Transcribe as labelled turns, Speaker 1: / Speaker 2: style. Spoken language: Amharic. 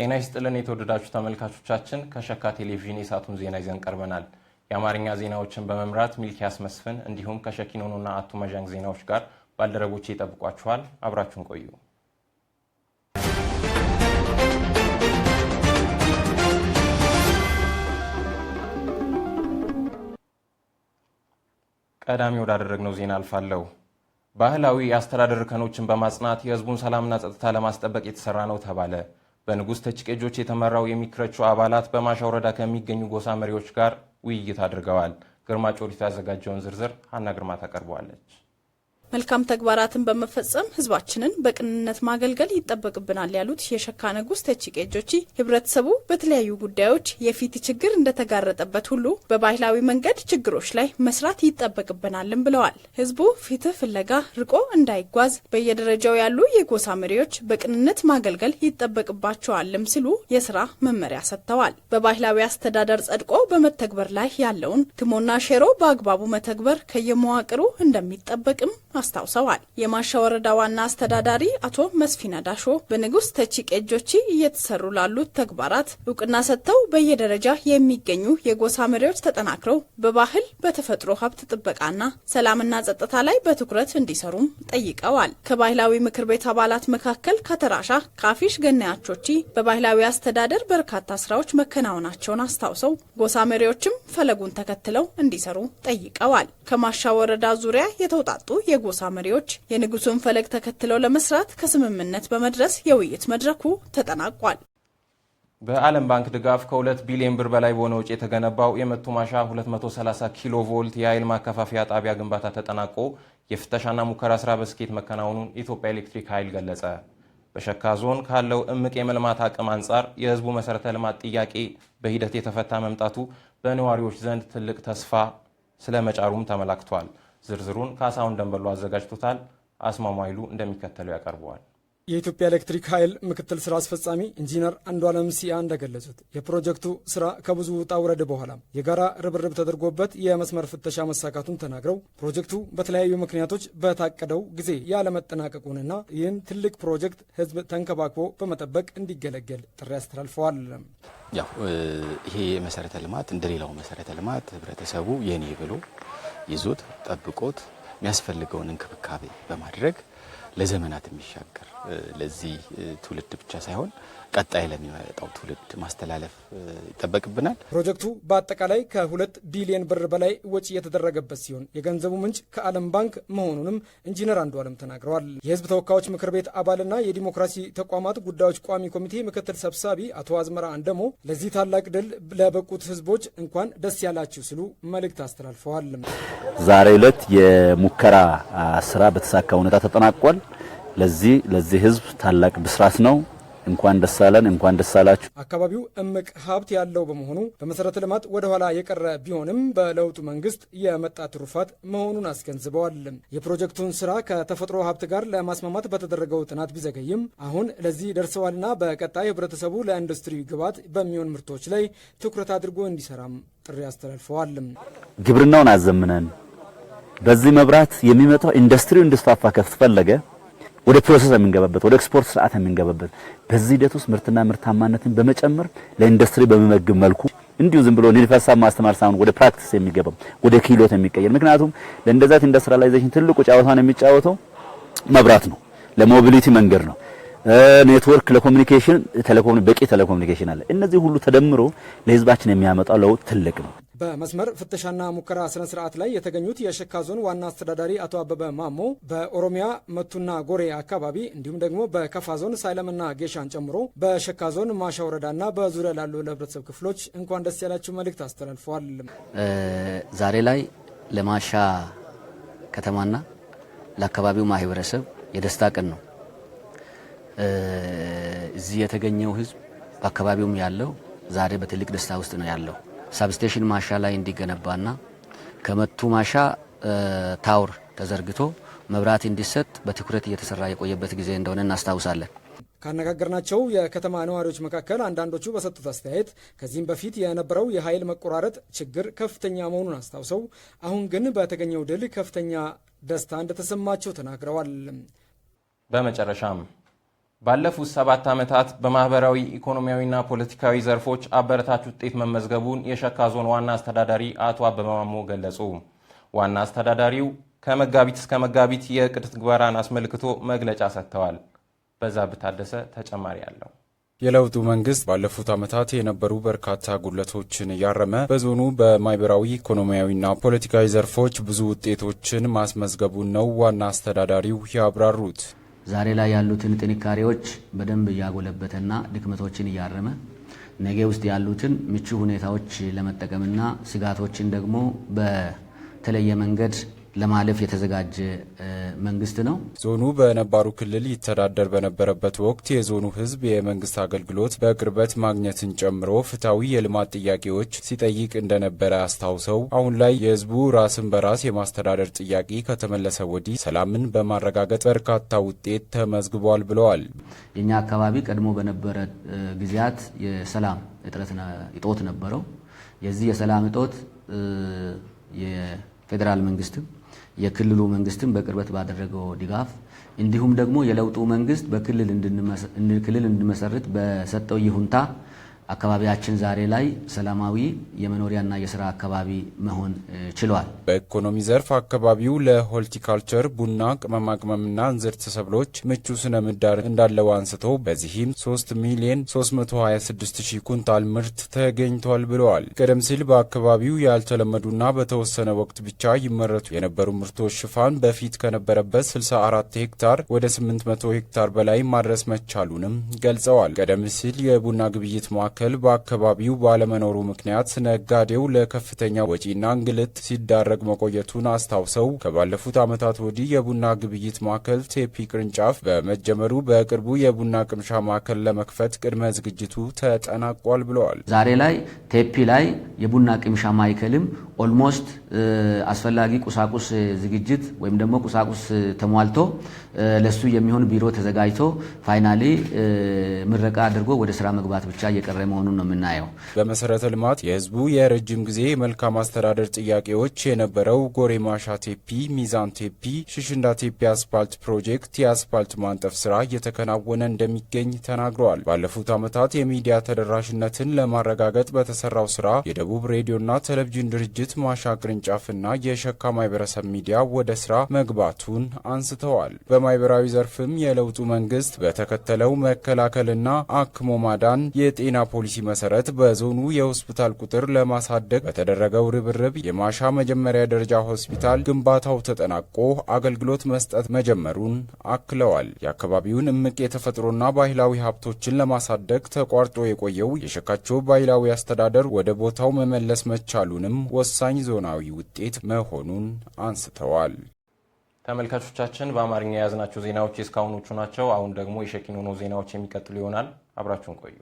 Speaker 1: ጤና ይስጥልን የተወደዳችሁ ተመልካቾቻችን ከሸካ ቴሌቪዥን የሰዓቱን ዜና ይዘን ቀርበናል። የአማርኛ ዜናዎችን በመምራት ሚልኪያስ መስፍን እንዲሁም ከሸኪኖኑና አቱ መጃንግ ዜናዎች ጋር ባልደረቦቼ ይጠብቋችኋል። አብራችሁን ቆዩ። ቀዳሚ ወዳደረግነው ዜና አልፋለሁ። ባህላዊ የአስተዳደር እርከኖችን በማጽናት የህዝቡን ሰላምና ጸጥታ ለማስጠበቅ የተሰራ ነው ተባለ። በንጉስ ተጭቄጆች የተመራው የሚክረቹ አባላት በማሻ ወረዳ ከሚገኙ ጎሳ መሪዎች ጋር ውይይት አድርገዋል። ግርማ ጮሪት ያዘጋጀውን ዝርዝር ሀና ግርማ ታቀርበዋለች።
Speaker 2: መልካም ተግባራትን በመፈጸም ህዝባችንን በቅንነት ማገልገል ይጠበቅብናል ያሉት የሸካ ንጉስ ተጭቄጆች ህብረተሰቡ በተለያዩ ጉዳዮች የፊት ችግር እንደተጋረጠበት ሁሉ በባህላዊ መንገድ ችግሮች ላይ መስራት ይጠበቅብናልም ብለዋል። ህዝቡ ፍትህ ፍለጋ ርቆ እንዳይጓዝ በየደረጃው ያሉ የጎሳ መሪዎች በቅንነት ማገልገል ይጠበቅባቸዋልም ሲሉ የስራ መመሪያ ሰጥተዋል። በባህላዊ አስተዳደር ጸድቆ በመተግበር ላይ ያለውን ትሞና ሼሮ በአግባቡ መተግበር ከየመዋቅሩ እንደሚጠበቅም አስታውሰዋል። የማሻ ወረዳ ዋና አስተዳዳሪ አቶ መስፊና ዳሾ በንጉስ ተጭቄጆች እየተሰሩ ላሉት ተግባራት እውቅና ሰጥተው በየደረጃ የሚገኙ የጎሳ መሪዎች ተጠናክረው በባህል በተፈጥሮ ሀብት ጥበቃና ሰላምና ጸጥታ ላይ በትኩረት እንዲሰሩም ጠይቀዋል። ከባህላዊ ምክር ቤት አባላት መካከል ከተራሻ ካፊሽ ገናያቾች በባህላዊ አስተዳደር በርካታ ስራዎች መከናወናቸውን አስታውሰው ጎሳ መሪዎችም ፈለጉን ተከትለው እንዲሰሩ ጠይቀዋል። ከማሻ ወረዳ ዙሪያ የተውጣጡ የጎሳ መሪዎች የንጉሱን ፈለግ ተከትለው ለመስራት ከስምምነት በመድረስ የውይይት መድረኩ ተጠናቋል።
Speaker 1: በዓለም ባንክ ድጋፍ ከ2 ቢሊዮን ብር በላይ በሆነ ወጪ የተገነባው የመቱ ማሻ 230 ኪሎ ቮልት የኃይል ማከፋፈያ ጣቢያ ግንባታ ተጠናቆ የፍተሻና ሙከራ ስራ በስኬት መከናወኑን ኢትዮጵያ ኤሌክትሪክ ኃይል ገለጸ። በሸካ ዞን ካለው እምቅ የመልማት አቅም አንጻር የህዝቡ መሰረተ ልማት ጥያቄ በሂደት የተፈታ መምጣቱ በነዋሪዎች ዘንድ ትልቅ ተስፋ ስለመጫሩም ተመላክቷል። ዝርዝሩን ካሳሁን ደንበሎ አዘጋጅቶታል። አስማማይሉ እንደሚከተለው ያቀርበዋል።
Speaker 3: የኢትዮጵያ ኤሌክትሪክ ኃይል ምክትል ስራ አስፈጻሚ ኢንጂነር አንዱዓለም ሲያ እንደገለጹት የፕሮጀክቱ ስራ ከብዙ ውጣ ውረድ በኋላ የጋራ ርብርብ ተደርጎበት የመስመር ፍተሻ መሳካቱን ተናግረው ፕሮጀክቱ በተለያዩ ምክንያቶች በታቀደው ጊዜ ያለመጠናቀቁንና ይህን ትልቅ ፕሮጀክት ህዝብ ተንከባክቦ በመጠበቅ እንዲገለገል ጥሪ አስተላልፈዋል።
Speaker 4: ይሄ መሰረተ ልማት እንደሌላው መሰረተ ልማት ህብረተሰቡ የኔ ብሎ ይዞት ጠብቆት የሚያስፈልገውን እንክብካቤ በማድረግ ለዘመናት የሚሻገር ለዚህ ትውልድ ብቻ ሳይሆን ቀጣይ ለሚመጣው ትውልድ ማስተላለፍ ይጠበቅብናል።
Speaker 3: ፕሮጀክቱ በአጠቃላይ ከ2 ቢሊዮን ብር በላይ ወጪ የተደረገበት ሲሆን የገንዘቡ ምንጭ ከዓለም ባንክ መሆኑንም ኢንጂነር አንዱዓለም ተናግረዋል። የህዝብ ተወካዮች ምክር ቤት አባልና የዲሞክራሲ ተቋማት ጉዳዮች ቋሚ ኮሚቴ ምክትል ሰብሳቢ አቶ አዝመራ አንደሞ ለዚህ ታላቅ ድል ለበቁት ህዝቦች እንኳን ደስ ያላችሁ ሲሉ መልእክት አስተላልፈዋል።
Speaker 5: ዛሬ ዕለት የሙከራ ስራ በተሳካ ሁኔታ ተጠናቋል። ለዚህ ህዝብ ታላቅ ብስራት ነው። እንኳን ደስ አለን፣ እንኳን ደስ አላችሁ።
Speaker 3: አካባቢው እምቅ ሀብት ያለው በመሆኑ በመሰረተ ልማት ወደ ኋላ የቀረ ቢሆንም በለውጡ መንግስት የመጣ ትሩፋት መሆኑን አስገንዝበዋል። የፕሮጀክቱን ስራ ከተፈጥሮ ሀብት ጋር ለማስማማት በተደረገው ጥናት ቢዘገይም አሁን ለዚህ ደርሰዋልና በቀጣይ ህብረተሰቡ ለኢንዱስትሪ ግብዓት በሚሆን ምርቶች ላይ ትኩረት አድርጎ እንዲሰራም ጥሪ አስተላልፈዋል።
Speaker 5: ግብርናውን አዘምነን በዚህ መብራት የሚመጣው ኢንዱስትሪው እንዲስፋፋ ከተፈለገ ወደ ፕሮሰስ የምንገባበት ወደ ኤክስፖርት ስርዓት የምንገባበት በዚህ ሂደት ውስጥ ምርትና ምርታማነትን በመጨመር ለኢንዱስትሪ በመመገብ መልኩ እንዲሁ ዝም ብሎ ኒልፈሳ ማስተማር ሳይሆን ወደ ፕራክቲስ የሚገባ ወደ ኪሎት የሚቀየር ምክንያቱም ለእንደዛት ኢንዱስትሪያላይዜሽን ትልቁ ጫወታን የሚጫወተው መብራት ነው። ለሞቢሊቲ መንገድ ነው። ኔትወርክ ለኮሙኒኬሽን በቂ ቴሌኮሙኒኬሽን አለ። እነዚህ ሁሉ ተደምሮ ለህዝባችን የሚያመጣው ለውጥ ትልቅ ነው።
Speaker 3: በመስመር ፍተሻና ሙከራ ስነ ስርዓት ላይ የተገኙት የሸካ ዞን ዋና አስተዳዳሪ አቶ አበበ ማሞ በኦሮሚያ መቱና ጎሬ አካባቢ እንዲሁም ደግሞ በከፋ ዞን ሳይለምና ጌሻን ጨምሮ በሸካ ዞን ማሻ ወረዳና በዙሪያ ላሉ ለህብረተሰብ ክፍሎች እንኳን ደስ ያላችሁ መልእክት አስተላልፈዋል።
Speaker 6: ዛሬ ላይ ለማሻ ከተማና ለአካባቢው ማህበረሰብ የደስታ ቀን ነው። እዚህ የተገኘው ህዝብ በአካባቢውም ያለው ዛሬ በትልቅ ደስታ ውስጥ ነው ያለው። ሳብስቴሽን ማሻ ላይ እንዲገነባና ከመቱ ማሻ ታወር ተዘርግቶ መብራት እንዲሰጥ በትኩረት እየተሰራ የቆየበት ጊዜ እንደሆነ እናስታውሳለን።
Speaker 3: ካነጋገርናቸው የከተማ ነዋሪዎች መካከል አንዳንዶቹ በሰጡት አስተያየት ከዚህም በፊት የነበረው የኃይል መቆራረጥ ችግር ከፍተኛ መሆኑን አስታውሰው አሁን ግን በተገኘው ድል ከፍተኛ ደስታ እንደተሰማቸው ተናግረዋል።
Speaker 1: በመጨረሻም ባለፉት 7 ዓመታት በማህበራዊ ኢኮኖሚያዊና ፖለቲካዊ ዘርፎች አበረታች ውጤት መመዝገቡን የሸካ ዞን ዋና አስተዳዳሪ አቶ አበበ ማሞ ገለጹ። ዋና አስተዳዳሪው ከመጋቢት እስከ መጋቢት የዕቅድ ትግበራን አስመልክቶ መግለጫ ሰጥተዋል። በዛብህ ታደሰ ተጨማሪ አለው።
Speaker 7: የለውጡ መንግስት ባለፉት ዓመታት የነበሩ በርካታ ጉድለቶችን እያረመ በዞኑ በማህበራዊ ኢኮኖሚያዊና ፖለቲካዊ ዘርፎች ብዙ ውጤቶችን ማስመዝገቡን ነው ዋና አስተዳዳሪው ያብራሩት።
Speaker 6: ዛሬ ላይ ያሉትን ጥንካሬዎች በደንብ እያጎለበተና ድክመቶችን እያረመ ነገ ውስጥ ያሉትን ምቹ ሁኔታዎች ለመጠቀምና ስጋቶችን ደግሞ በተለየ መንገድ ለማለፍ የተዘጋጀ መንግስት ነው።
Speaker 7: ዞኑ በነባሩ ክልል ይተዳደር በነበረበት ወቅት የዞኑ ህዝብ የመንግስት አገልግሎት በቅርበት ማግኘትን ጨምሮ ፍትሐዊ የልማት ጥያቄዎች ሲጠይቅ እንደነበረ አስታውሰው አሁን ላይ የህዝቡ ራስን በራስ የማስተዳደር ጥያቄ ከተመለሰ ወዲህ ሰላምን በማረጋገጥ በርካታ ውጤት ተመዝግቧል ብለዋል።
Speaker 6: የኛ አካባቢ ቀድሞ በነበረ ጊዜያት የሰላም እጦት ነበረው። የዚህ የሰላም እጦት የፌዴራል መንግስትም የክልሉ መንግስትም በቅርበት ባደረገው ድጋፍ እንዲሁም ደግሞ የለውጡ መንግስት በክልል እንድንመሰርት በሰጠው ይሁንታ አካባቢያችን ዛሬ ላይ ሰላማዊ የመኖሪያና የስራ አካባቢ መሆን ችሏል።
Speaker 7: በኢኮኖሚ ዘርፍ አካባቢው ለሆርቲካልቸር፣ ቡና፣ ቅመማ ቅመምና እንዝርት ሰብሎች ምቹ ስነ ምህዳር እንዳለው አንስተው በዚህም 3,326,000 ኩንታል ምርት ተገኝቷል ብለዋል። ቀደም ሲል በአካባቢው ያልተለመዱና በተወሰነ ወቅት ብቻ ይመረቱ የነበሩ ምርቶች ሽፋን በፊት ከነበረበት 64 ሄክታር ወደ 800 ሄክታር በላይ ማድረስ መቻሉንም ገልጸዋል። ቀደም ሲል የቡና ግብይት ማዕከል በአካባቢው ባለመኖሩ ምክንያት ነጋዴው ለከፍተኛ ወጪና እንግልት ሲዳረግ መቆየቱን አስታውሰው ከባለፉት ዓመታት ወዲህ የቡና ግብይት ማዕከል ቴፒ ቅርንጫፍ በመጀመሩ በቅርቡ የቡና ቅምሻ ማዕከል ለመክፈት ቅድመ ዝግጅቱ ተጠናቋል ብለዋል።
Speaker 6: ዛሬ ላይ ቴፒ ላይ የቡና ቅምሻ ማዕከልም ኦልሞስት አስፈላጊ ቁሳቁስ ዝግጅት ወይም ደግሞ ቁሳቁስ ተሟልቶ ለሱ የሚሆን ቢሮ ተዘጋጅቶ ፋይናሊ ምረቃ አድርጎ ወደ ስራ መግባት ብቻ እየቀረ መሆኑን ነው የምናየው።
Speaker 7: በመሰረተ ልማት የህዝቡ የረጅም ጊዜ መልካም አስተዳደር ጥያቄዎች የነበረው ጎሬማሻ ቴፒ፣ ሚዛን ቴፒ፣ ሽሽንዳ ቴፒ አስፓልት ፕሮጀክት የአስፓልት ማንጠፍ ስራ እየተከናወነ እንደሚገኝ ተናግረዋል። ባለፉት ዓመታት የሚዲያ ተደራሽነትን ለማረጋገጥ በተሰራው ስራ የደቡብ ሬዲዮና ቴሌቪዥን ድርጅት ማሻ ቅርንጫፍና የሸካ ማህበረሰብ ሚዲያ ወደ ስራ መግባቱን አንስተዋል። በማህበራዊ ዘርፍም የለውጡ መንግስት በተከተለው መከላከልና አክሞ ማዳን የጤና ፖሊሲ መሰረት በዞኑ የሆስፒታል ቁጥር ለማሳደግ በተደረገው ርብርብ የማሻ መጀመሪያ ደረጃ ሆስፒታል ግንባታው ተጠናቆ አገልግሎት መስጠት መጀመሩን አክለዋል። የአካባቢውን እምቅ የተፈጥሮና ባህላዊ ሀብቶችን ለማሳደግ ተቋርጦ የቆየው የሸካቾ ባህላዊ አስተዳደር ወደ ቦታው መመለስ መቻሉንም ወሳኝ ዞናዊ ውጤት መሆኑን አንስተዋል።
Speaker 1: ተመልካቾቻችን በአማርኛ የያዝናቸው ዜናዎች የእስካሁኖቹ ናቸው። አሁን ደግሞ የሸኪኖ ዜናዎች የሚቀጥሉ ይሆናል። አብራችሁን ቆዩ።